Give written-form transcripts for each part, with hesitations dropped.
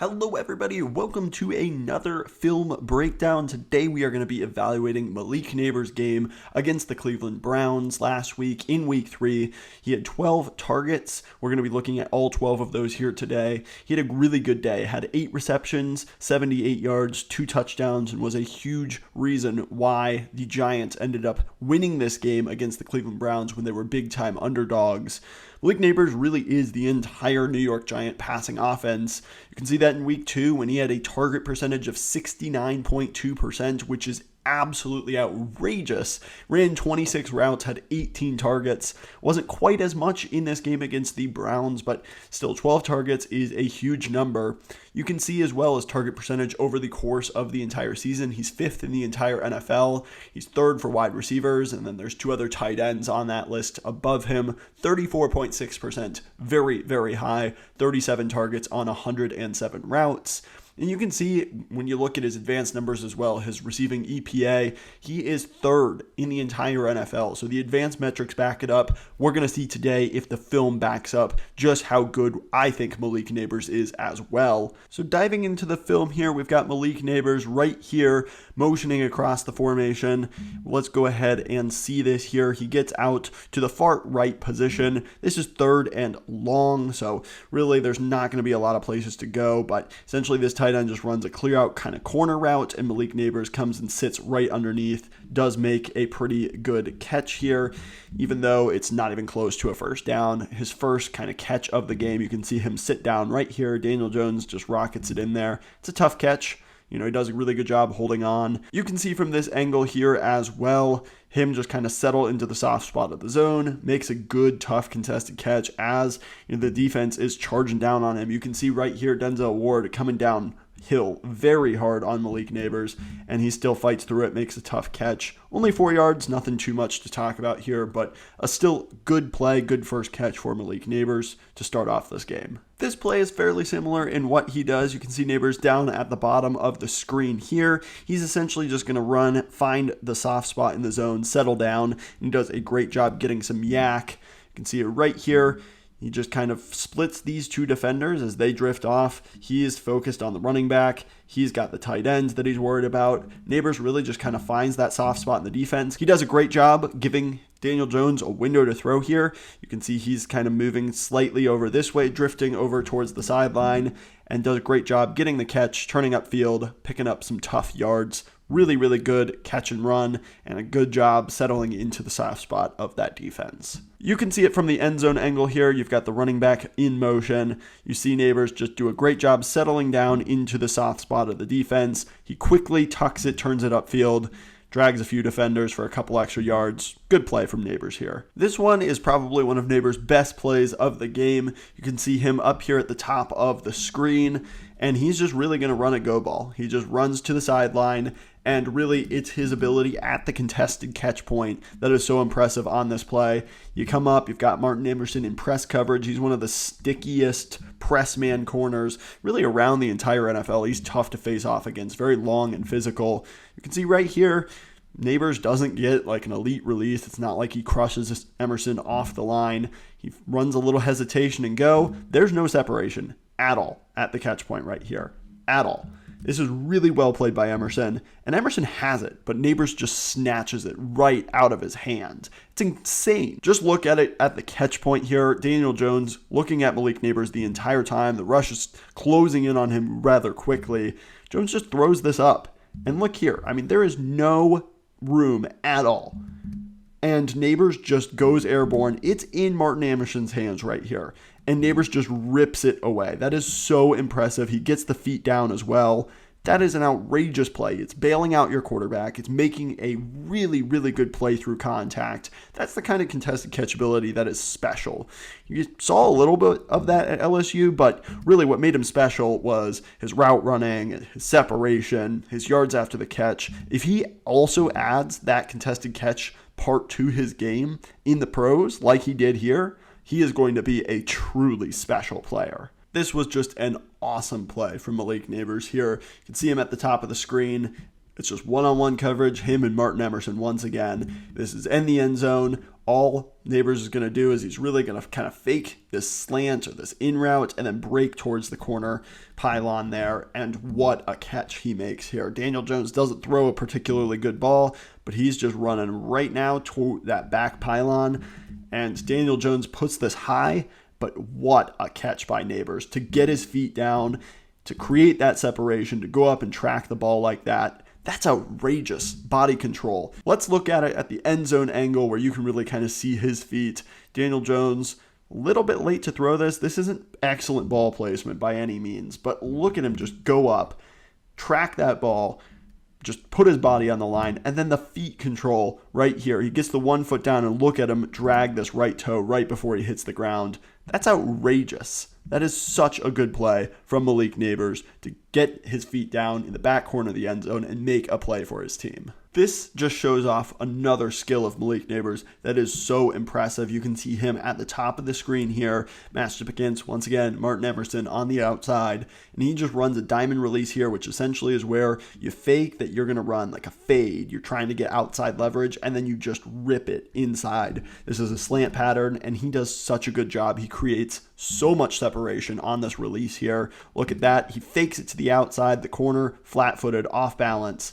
Hello everybody, welcome to another film breakdown. Today we are going to be evaluating Malik Nabers' game against the Cleveland Browns last week in week 3. He had 12 targets. We're going to be looking at all 12 of those here today. He had a really good day, had 8 receptions, 78 yards, 2 touchdowns, and was a huge reason why the Giants ended up winning this game against the Cleveland Browns when they were big-time underdogs. Malik Nabers really is the entire New York Giant passing offense. You can see that in week 2 when he had a target percentage of 69.2%, which is absolutely outrageous. Ran 26 routes, had 18 targets. Wasn't quite as much in this game against the Browns, but still 12 targets is a huge number. You can see as well as target percentage over the course of the entire season. He's 5th in the entire NFL. He's 3rd for wide receivers, and then there's 2 other tight ends on that list above him. 34.6%, very, very high. 37 targets on 107 routes. And you can see when you look at his advanced numbers as well, his receiving EPA, he is 3rd in the entire NFL. So the advanced metrics back it up. We're going to see today if the film backs up just how good I think Malik Nabers is as well. So diving into the film here, we've got Malik Nabers right here motioning across the formation. Let's go ahead and see this here. He gets out to the far right position. This is 3rd and long, so really there's not going to be a lot of places to go, but essentially this tight end just runs a clear out kind of corner route, and Malik Nabers comes and sits right underneath, does make a pretty good catch here, even though it's not even close to a first down. His first kind of catch of the game, you can see him sit down right here. Daniel Jones just rockets it in there. It's a tough catch. He does a really good job holding on. You can see from this angle here as well, him just kind of settle into the soft spot of the zone, makes a good, tough, contested catch as the defense is charging down on him. You can see right here Denzel Ward coming downhill very hard on Malik Nabers, and he still fights through it, makes a tough catch. Only 4 yards, nothing too much to talk about here, but a still good play, good first catch for Malik Nabers to start off this game. This play is fairly similar in what he does. You can see Nabers down at the bottom of the screen here. He's essentially just going to run, find the soft spot in the zone, settle down, and he does a great job getting some yak. You can see it right here. He just kind of splits these 2 defenders as they drift off. He is focused on the running back. He's got the tight ends that he's worried about. Nabers really just kind of finds that soft spot in the defense. He does a great job giving Daniel Jones a window to throw here. You can see he's kind of moving slightly over this way, drifting over towards the sideline, and does a great job getting the catch, turning upfield, picking up some tough yards. Really, really good catch and run, and a good job settling into the soft spot of that defense. You can see it from the end zone angle here. You've got the running back in motion. You see Nabers just do a great job settling down into the soft spot of the defense. He quickly tucks it, turns it upfield, drags a few defenders for a couple extra yards. Good play from Nabers here. This one is probably one of Nabers' best plays of the game. You can see him up here at the top of the screen, and he's just really going to run a go ball. He just runs to the sideline, and really it's his ability at the contested catch point that is so impressive on this play. You come up, you've got Martin Emerson in press coverage. He's one of the stickiest press man corners really around the entire NFL. He's tough to face off against, very long and physical. You can see right here, Nabers doesn't get like an elite release. It's not like he crushes Emerson off the line. He runs a little hesitation and go. There's no separation at all at the catch point right here, at all. This is really well played by Emerson, and Emerson has it, but Nabers just snatches it right out of his hand. It's insane. Just look at it at the catch point here. Daniel Jones looking at Malik Nabers the entire time. The rush is closing in on him rather quickly. Jones just throws this up, and look here. I mean, there is no room at all. And Nabers just goes airborne. It's in Martin Emerson's hands right here. And Nabers just rips it away. That is so impressive. He gets the feet down as well. That is an outrageous play. It's bailing out your quarterback. It's making a really, really good play through contact. That's the kind of contested catchability that is special. You saw a little bit of that at LSU, but really what made him special was his route running, his separation, his yards after the catch. If he also adds that contested catch part to his game in the pros like he did here, he is going to be a truly special player. This was just an awesome play from Malik Nabers here. You can see him at the top of the screen. It's just one-on-one coverage, him and Martin Emerson once again. This is in the end zone. all Nabers is going to do is he's really going to kind of fake this slant or this in route and then break towards the corner pylon there. And what a catch he makes here. Daniel Jones doesn't throw a particularly good ball, but he's just running right now to that back pylon. And Daniel Jones puts this high, but what a catch by Nabers to get his feet down, to create that separation, to go up and track the ball like that. That's outrageous body control. Let's look at it at the end zone angle where you can really kind of see his feet. Daniel Jones, a little bit late to throw this. This isn't excellent ball placement by any means, but look at him just go up, track that ball, just put his body on the line, and then the feet control right here. He gets the 1 foot down and look at him drag this right toe right before he hits the ground. That's outrageous. That is such a good play from Malik Nabers to get his feet down in the back corner of the end zone and make a play for his team. This just shows off another skill of Malik Nabers that is so impressive. You can see him at the top of the screen here, matched up against, once again, Martin Emerson on the outside. And he just runs a diamond release here, which essentially is where you fake that you're going to run like a fade. You're trying to get outside leverage, and then you just rip it inside. This is a slant pattern, and he does such a good job. He creates so much separation on this release here. Look at that. He fakes it to the outside, the corner, flat-footed, off balance.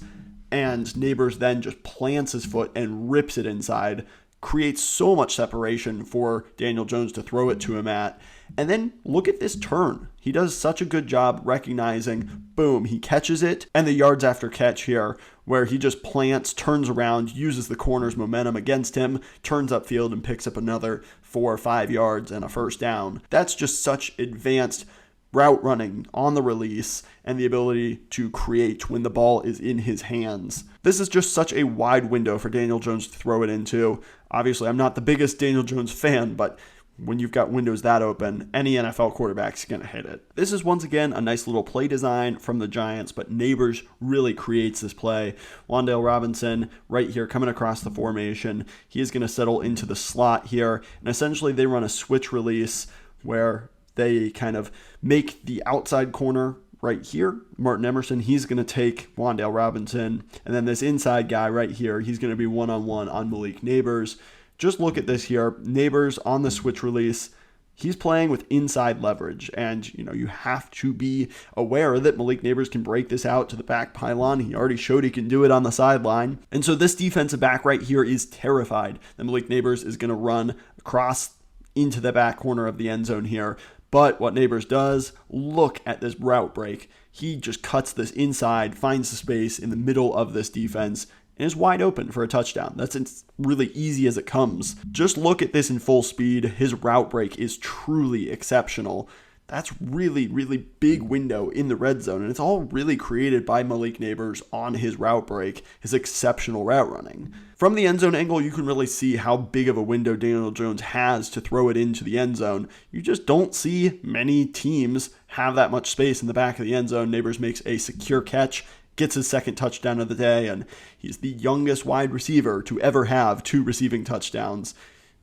And Nabers then just plants his foot and rips it inside, creates so much separation for Daniel Jones to throw it to him at. And then look at this turn. He does such a good job recognizing, boom, he catches it, and the yards after catch here, where he just plants, turns around, uses the corner's momentum against him, turns upfield and picks up another 4 or 5 yards and a first down. That's just such advanced route running on the release and the ability to create when the ball is in his hands. This is just such a wide window for Daniel Jones to throw it into. Obviously, I'm not the biggest Daniel Jones fan, but when you've got windows that open, any NFL quarterback's going to hit it. This is once again a nice little play design from the Giants, but Nabers really creates this play. Wan'Dale Robinson right here coming across the formation. He is going to settle into the slot here, and essentially they run a switch release where they kind of make the outside corner right here, Martin Emerson, he's going to take Wan'Dale Robinson, and then this inside guy right here, he's going to be one-on-one on Malik Nabers. Just look at this here. Nabers on the switch release, he's playing with inside leverage, and you have to be aware that Malik Nabers can break this out to the back pylon. He already showed he can do it on the sideline, and so this defensive back right here is terrified that Malik Nabers is going to run across into the back corner of the end zone here. But what Nabers does, look at this route break. He just cuts this inside, finds the space in the middle of this defense, and is wide open for a touchdown. That's as really easy as it comes. Just look at this in full speed. His route break is truly exceptional. That's really, really big window in the red zone, and it's all really created by Malik Nabers on his route break, his exceptional route running. From the end zone angle, you can really see how big of a window Daniel Jones has to throw it into the end zone. You just don't see many teams have that much space in the back of the end zone. Nabers makes a secure catch, gets his second touchdown of the day, and he's the youngest wide receiver to ever have 2 receiving touchdowns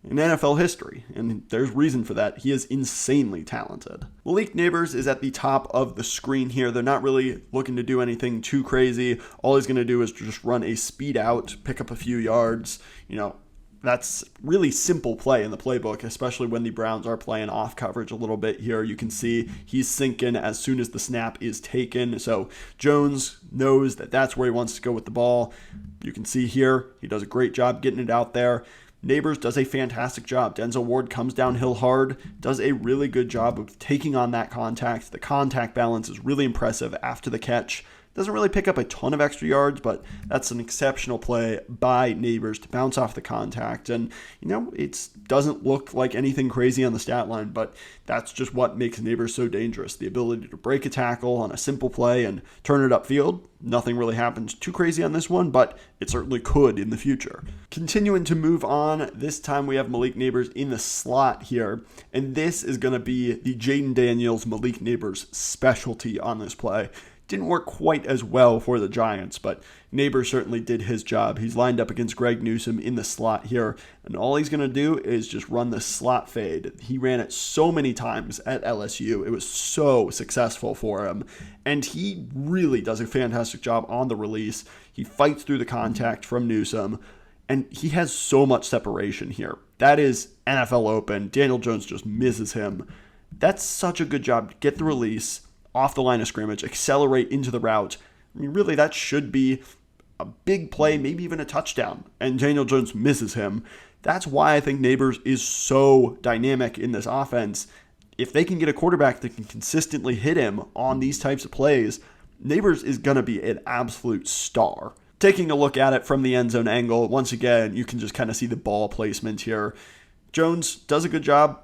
in NFL history, and there's reason for that. He is insanely talented. Malik Nabers is at the top of the screen here. They're not really looking to do anything too crazy. All he's going to do is just run a speed out, pick up a few yards. That's really simple play in the playbook, especially when the Browns are playing off coverage a little bit here. You can see he's sinking as soon as the snap is taken. So Jones knows that that's where he wants to go with the ball. You can see here, he does a great job getting it out there. Nabers does a fantastic job. Denzel Ward comes downhill hard, does a really good job of taking on that contact. The contact balance is really impressive after the catch. Doesn't really pick up a ton of extra yards, but that's an exceptional play by Nabers to bounce off the contact. And, it doesn't look like anything crazy on the stat line, but that's just what makes Nabers so dangerous. The ability to break a tackle on a simple play and turn it upfield. Nothing really happens too crazy on this one, but it certainly could in the future. Continuing to move on, this time we have Malik Nabers in the slot here, and this is going to be the Jaden Daniels Malik Nabers specialty on this play. Didn't work quite as well for the Giants, but Nabers certainly did his job. He's lined up against Greg Newsome in the slot here, and all he's going to do is just run the slot fade. He ran it so many times at LSU. It was so successful for him, and he really does a fantastic job on the release. He fights through the contact from Newsome, And he has so much separation here. That is NFL open. Daniel Jones just misses him. That's such a good job to get the release off the line of scrimmage, accelerate into the route. I mean, really, that should be a big play, maybe even a touchdown. And Daniel Jones misses him. That's why I think Nabers is so dynamic in this offense. If they can get a quarterback that can consistently hit him on these types of plays, Nabers is going to be an absolute star. Taking a look at it from the end zone angle, once again, you can just kind of see the ball placement here. Jones does a good job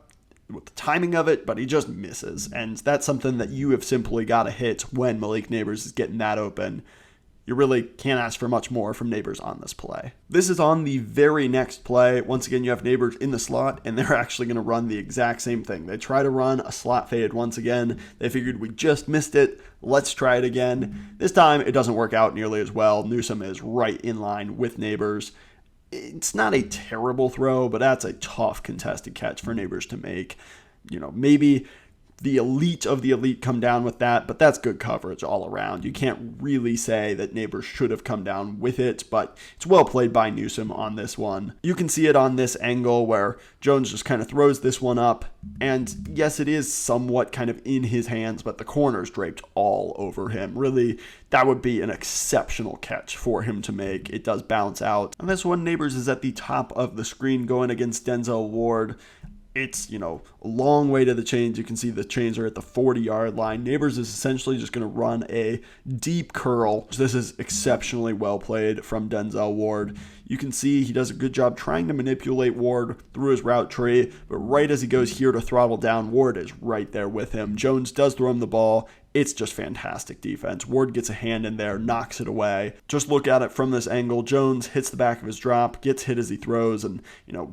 with the timing of it, but he just misses. And that's something that you have simply got to hit when Malik Nabers is getting that open. You really can't ask for much more from Nabers on this play. This is on the very next play. Once again, you have Nabers in the slot, and they're actually going to run the exact same thing. They try to run a slot fade once again. They figured we just missed it. Let's try it again. This time, it doesn't work out nearly as well. Newsome is right in line with Nabers. It's not a terrible throw, but that's a tough contested catch for Nabers to make. Maybe the elite of the elite come down with that, but that's good coverage all around. You can't really say that Nabers should have come down with it, but it's well played by Newsome on this one. You can see it on this angle where Jones just kind of throws this one up, and yes, it is somewhat kind of in his hands, but the corner's draped all over him. Really, that would be an exceptional catch for him to make. It does bounce out. And this one, Nabers is at the top of the screen going against Denzel Ward. It's, a long way to the chains. You can see the chains are at the 40-yard line. Nabers is essentially just going to run a deep curl. This is exceptionally well played from Denzel Ward. You can see he does a good job trying to manipulate Ward through his route tree, but right as he goes here to throttle down, Ward is right there with him. Jones does throw him the ball. It's just fantastic defense. Ward gets a hand in there, knocks it away. Just look at it from this angle. Jones hits the back of his drop, gets hit as he throws, and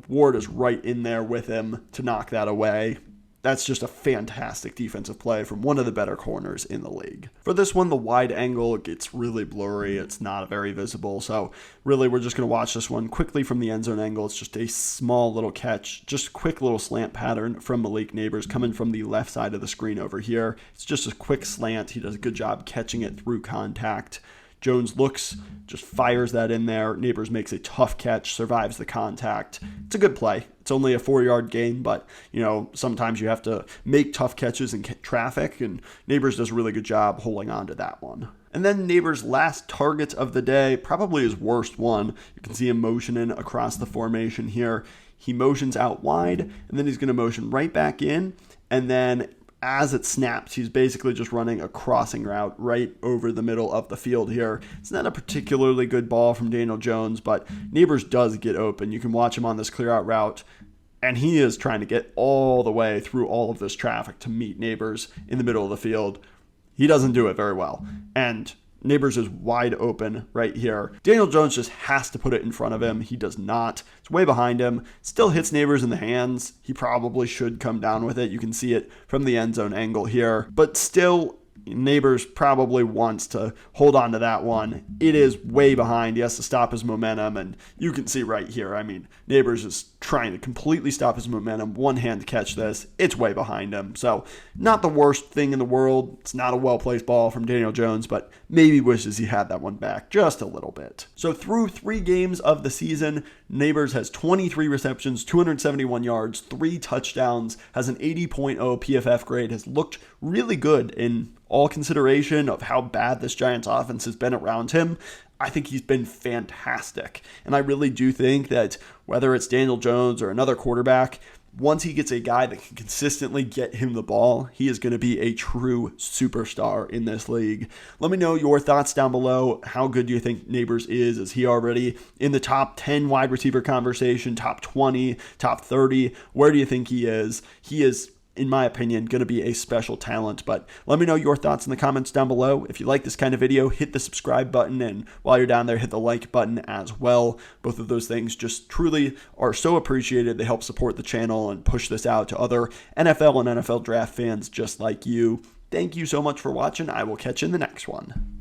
Ward is right in there with him to knock that away. That's just a fantastic defensive play from one of the better corners in the league. For this one, the wide angle gets really blurry. It's not very visible. So really, we're just going to watch this one quickly from the end zone angle. It's just a small little catch, just a quick little slant pattern from Malik Nabers coming from the left side of the screen over here. It's just a quick slant. He does a good job catching it through contact. Jones looks, just fires that in there. Nabers makes a tough catch, survives the contact. It's a good play. It's only a 4-yard gain, but, sometimes you have to make tough catches in traffic, and Nabers does a really good job holding on to that one. And then Nabers' last target of the day, probably his worst one. You can see him motioning across the formation here. He motions out wide, and then he's going to motion right back in, and then as it snaps, he's basically just running a crossing route right over the middle of the field here. It's not a particularly good ball from Daniel Jones, but Nabers does get open. You can watch him on this clear out route, and he is trying to get all the way through all of this traffic to meet Nabers in the middle of the field. He doesn't do it very well, and Nabers is wide open right here. Daniel Jones just has to put it in front of him. He does not. It's way behind him. Still hits Nabers in the hands. He probably should come down with it. You can see it from the end zone angle here. But still, Nabers probably wants to hold on to that one. It is way behind. He has to stop his momentum, and you can see right here, Nabers is trying to completely stop his momentum. One hand to catch this. It's way behind him. So not the worst thing in the world. It's not a well-placed ball from Daniel Jones, but maybe wishes he had that one back just a little bit. So through 3 games of the season, Nabers has 23 receptions, 271 yards, 3 touchdowns, has an 80.0 PFF grade, has looked really good in all consideration of how bad this Giants offense has been around him. I think he's been fantastic. And I really do think that whether it's Daniel Jones or another quarterback, once he gets a guy that can consistently get him the ball, he is going to be a true superstar in this league. Let me know your thoughts down below. How good do you think Nabers is? Is he already in the top 10 wide receiver conversation, top 20, top 30? Where do you think he is? He is, in my opinion, going to be a special talent. But let me know your thoughts in the comments down below. If you like this kind of video, hit the subscribe button, and while you're down there, hit the like button as well. Both of those things just truly are so appreciated. They help support the channel and push this out to other NFL and NFL draft fans just like you. Thank you so much for watching. I will catch you in the next one.